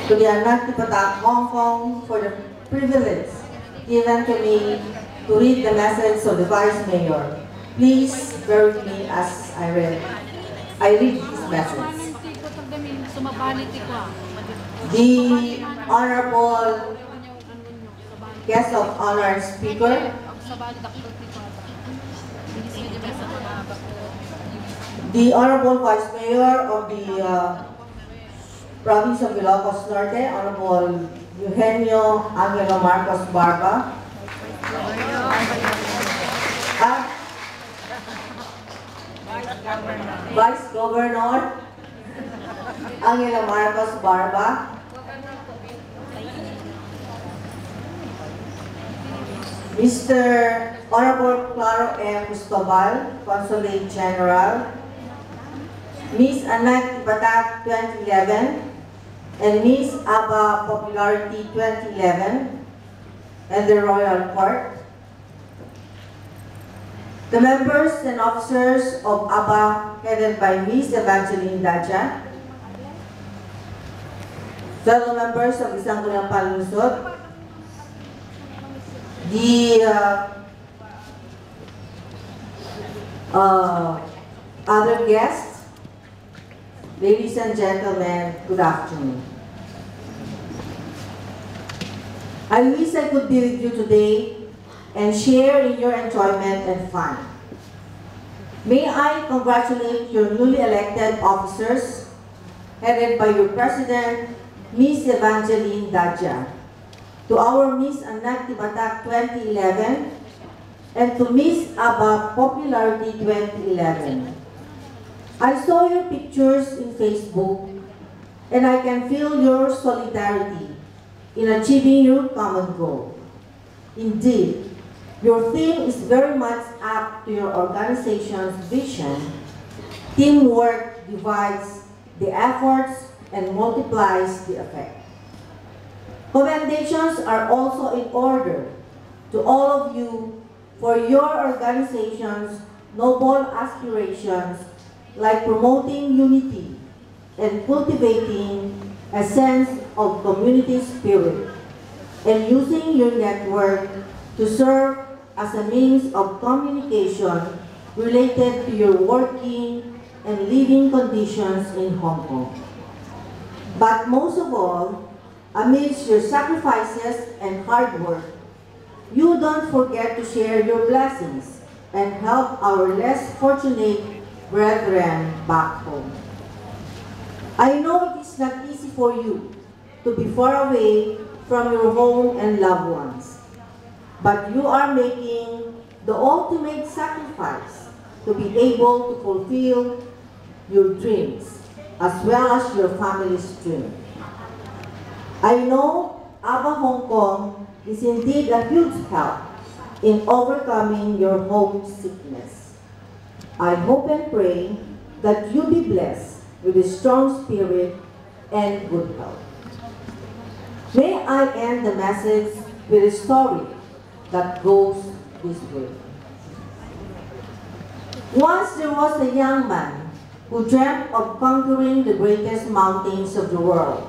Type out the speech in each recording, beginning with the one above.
to the Anakti Patak, Hong Kong, for the privilege given to me to read the message of the Vice Mayor. Please bear with me as I read his message. The Honorable Guest of Honor Speaker, the Honorable Vice Mayor of the Province of Ilocos Norte, Honorable Eugenio Angelo Marcos Barba, Vice Governor Angelo Marcos Barba, Mr. Honorable Claro M. Cristobal, Consulate General, Miss Anakti Patak 2011, and Miss Aba Popularity 2011, and the Royal Court, the members and officers of ABA headed by Miss Evangeline Daja, fellow members of Isang Kulang Palusot, the other guests, ladies and gentlemen, good afternoon. I wish I could be with you today and share in your enjoyment and fun. May I congratulate your newly elected officers, headed by your President, Miss Evangeline Daja, to our Miss Anakti Patak 2011, and to Miss Aba Popularity 2011. I saw your pictures in Facebook, and I can feel your solidarity in achieving your common goal. Indeed, your theme is very much apt to your organization's vision. Teamwork divides the efforts and multiplies the effect. Commendations are also in order to all of you for your organization's noble aspirations, like promoting unity and cultivating a sense of community spirit, and using your network to serve as a means of communication related to your working and living conditions in Hong Kong. But most of all, amidst your sacrifices and hard work, you don't forget to share your blessings and help our less fortunate brethren back home. I know it is not easy for you to be far away from your home and loved ones, but you are making the ultimate sacrifice to be able to fulfill your dreams as well as your family's dream. I know ABA Hong Kong is indeed a huge help in overcoming your homesickness. I hope and pray that you be blessed with a strong spirit and good health. May I end the message with a story that goes this way. Once there was a young man who dreamt of conquering the greatest mountains of the world.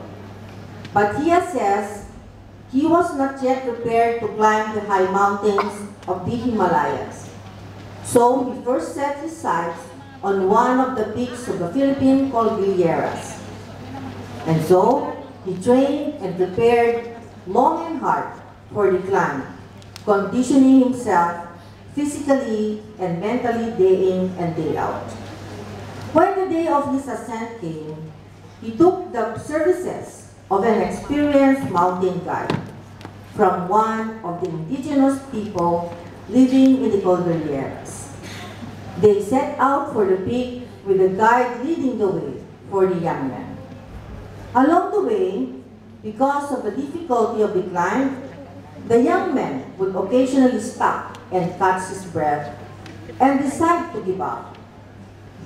But he assessed he was not yet prepared to climb the high mountains of the Himalayas. So he first set his sights on one of the peaks of the Philippine Cordilleras. And so he trained and prepared long and hard for the climb, conditioning himself physically and mentally day in and day out. When the day of his ascent came, he took the services of an experienced mountain guide from one of the indigenous people living in the Cordilleras. They set out for the peak with the guide leading the way for the young man. Along the way, because of the difficulty of the climb, the young man would occasionally stop and catch his breath and decide to give up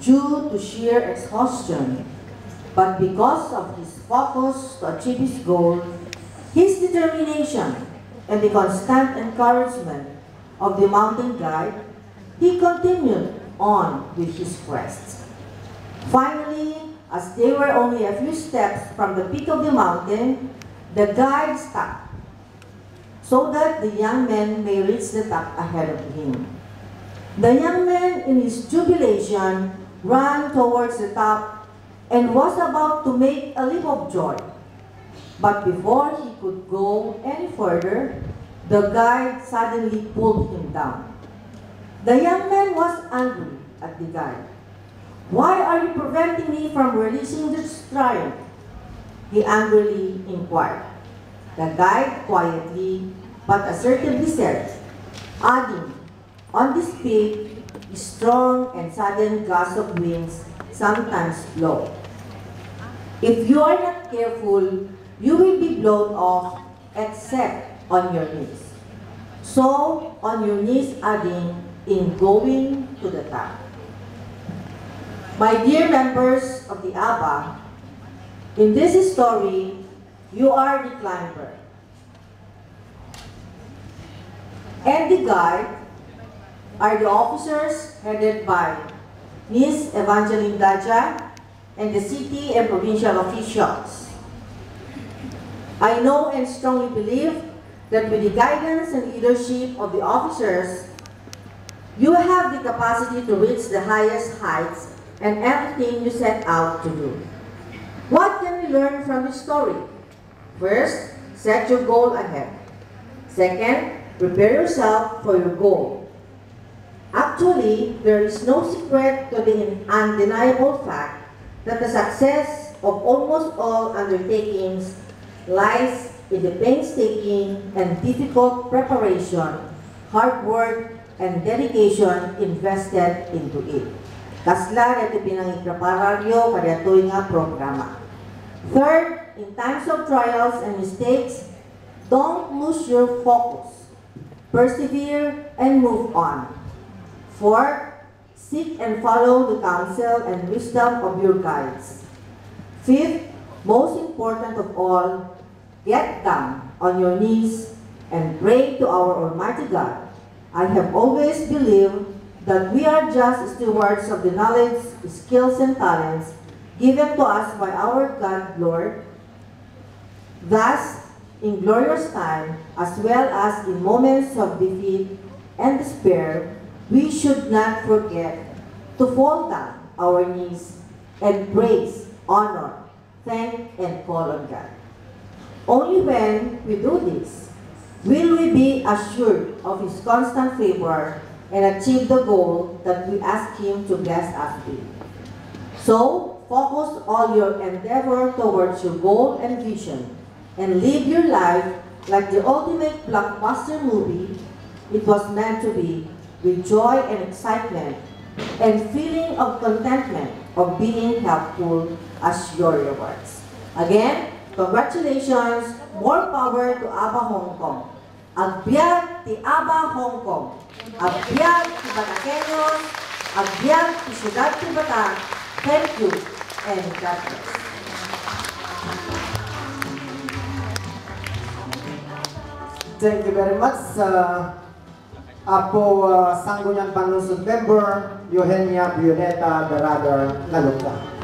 due to sheer exhaustion. But because of his focus to achieve his goal, his determination, and the constant encouragement of the mountain guide, he continued on with his quest. Finally, as they were only a few steps from the peak of the mountain, the guide stopped, so that the young man may reach the top ahead of him. The young man, in his jubilation, ran towards the top and was about to make a leap of joy. But before he could go any further, the guide suddenly pulled him down. The young man was angry at the guide. "Why are you preventing me from releasing this triumph?" he angrily inquired. The guide quietly but assertively said, adding, "On this peak, strong and sudden gusts of winds sometimes blow. If you are not careful, you will be blown off except on your knees." So, on your knees, adding, "in going to the top." My dear members of the ABBA, in this story, you are the climber. And the guide are the officers headed by Ms. Evangeline Daja and the city and provincial officials. I know and strongly believe that with the guidance and leadership of the officers, you have the capacity to reach the highest heights and everything you set out to do. What can we learn from this story? First, set your goal ahead. Second, prepare yourself for your goal. Actually, there is no secret to the undeniable fact that the success of almost all undertakings lies in the painstaking and difficult preparation, hard work, and dedication invested into it. Kasla ito pinangiprepararyo kadatoy nga programa. Third, in times of trials and mistakes, don't lose your focus. Persevere and move on. Fourth, seek and follow the counsel and wisdom of your guides. Fifth, most important of all, get down on your knees and pray to our Almighty God. I have always believed that we are just stewards of the knowledge, skills, and talents given to us by our God, Lord. Thus, in glorious time, as well as in moments of defeat and despair, we should not forget to fall down our knees and praise, honor, thank, and call on God. Only when we do this will we be assured of His constant favor and achieve the goal that we ask Him to bless us with. So, focus all your endeavor towards your goal and vision, and live your life like the ultimate blockbuster movie it was meant to be, with joy and excitement, and feeling of contentment of being helpful as your rewards. Again, congratulations, more power to ABBA Hong Kong. Agbyag ti ABBA Hong Kong. Agbyag ti Batakeños. Agbyag ti Siyudad ti Bataan. Thank you and God bless. Thank you very much, Apo Sangguniang Panlungsod Member Eugenia Violeta Berador Lalukta.